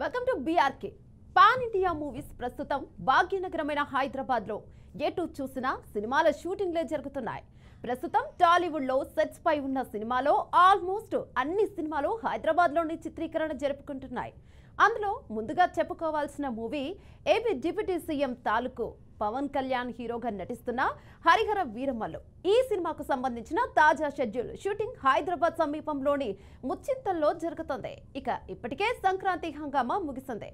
Welcome to BRK. Pan India movies ప్రస్తుతం భాగ్యనగరమైన హైదరాబాద్లో ఎటు చూసినా సినిమాల షూటింగ్లే జరుగుతున్నాయి. ప్రస్తుతం టాలీవుడ్లో సెట్స్ పై ఉన్న సినిమాలో ఆల్మోస్ట్ అన్ని సినిమాలు హైదరాబాద్లోని చిత్రీకరణ జరుపుకుంటున్నాయి. అందులో ముందుగా చెప్పుకోవాల్సిన మూవీ ఏపీ డిప్యూటీ సీఎం తాలూకు పవన్ కళ్యాణ్ హీరోగా నటిస్తున్న హరిహర వీరమల్లు. ఈ సినిమాకు సంబంధించిన తాజా షెడ్యూల్ షూటింగ్ హైదరాబాద్ సమీపంలోని ముచ్చింతల్లో జరుగుతుంది. ఇప్పటికే సంక్రాంతి హంగామా ముగిసింది.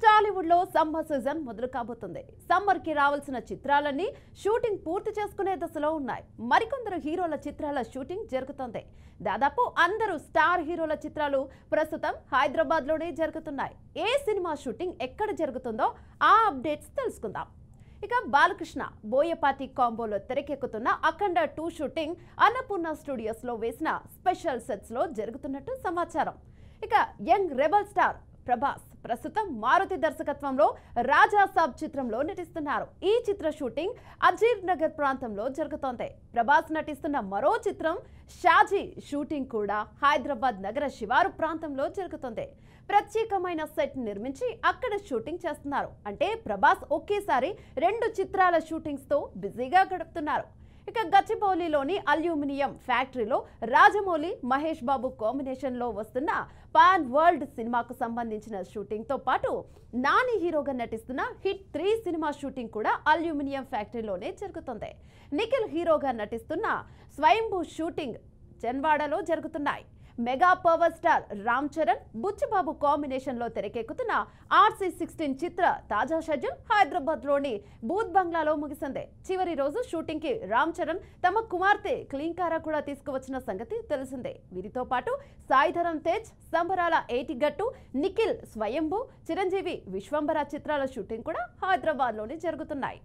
టాలీవుడ్ లో సమ్మర్ సీజన్ మొదలు కాబోతుంది. సమ్మర్ కి రావాల్సిన చిత్రాలన్నీ షూటింగ్ పూర్తి చేసుకునే దశలో ఉన్నాయి. మరికొందరు హీరోల చిత్రాల షూటింగ్ జరుగుతుంది. దాదాపు అందరూ స్టార్ హీరోల చిత్రాలు ప్రస్తుతం హైదరాబాద్ లోనే జరుగుతున్నాయి. ఏ సినిమా షూటింగ్ ఎక్కడ జరుగుతుందో ఆ అప్డేట్స్ తెలుసుకుందాం. బాలకృష్ణ బోయపాటి కాంబోలో తెరకెక్కుతున్న అఖండ 2 షూటింగ్ అన్నపూర్ణ స్టూడియోస్ లో వేసిన స్పెషల్ సెట్స్ లో జరుగుతున్నట్టు సమాచారం. యంగ్ రెబల్ స్టార్ ప్రభాస్ ప్రస్తుతం మారుతి దర్శకత్వంలో రాజా సాబ్ చిత్రంలో నటిస్తున్నారు. ఈ చిత్ర షూటింగ్ అజీర్ నగర్ ప్రాంతంలో జరుగుతోంది. ప్రభాస్ నటిస్తున్న మరో చిత్రం షాజీ షూటింగ్ కూడా హైదరాబాద్ నగర శివారు ప్రాంతంలో జరుగుతుంది. ప్రత్యేకమైన సెట్ నిర్మించి అక్కడ షూటింగ్ చేస్తున్నారు. అంటే ప్రభాస్ ఒకేసారి 2 చిత్రాల షూటింగ్స్ తో బిజీగా గడుపుతున్నారు. గచ్చిబౌలిలోని అల్యూమినియం ఫ్యాక్టరీలో రాజమౌళి మహేష్ బాబు కాంబినేషన్ లో వస్తున్న పాన్ వరల్డ్ సినిమాకు సంబంధించిన షూటింగ్ తో పాటు నాని హీరోగా నటిస్తున్న హిట్ 3 సినిమా షూటింగ్ కూడా అల్యూమినియం ఫ్యాక్టరీలోనే జరుగుతుంది. నిఖిల్ హీరోగా నటిస్తున్న స్వయంభూ షూటింగ్ జన్వాడలో జరుగుతున్నాయి. Mega power star Ram Charan Buchibabu combination లో తెరకెక్కుతున్న RC16 చిత్ర తాజా షెడ్యూల్ హైదరాబాద్ లోని బూత్ బంగ్లాలో ముగిసింది. చివరి రోజు షూటింగ్ కి రామ్ చరణ్ తమ కుమార్తె క్లీంకారా కూడా తీసుకువచ్చిన సంగతి తెలిసిందే. వీరితో పాటు సాయిధరం తేజ్, సంబరాల ఏటిగట్టు, నిఖిల్ స్వయంభూ, చిరంజీవి విశ్వంబర చిత్రాల షూటింగ్ కూడా హైదరాబాద్ లోనే జరుగుతున్నాయి.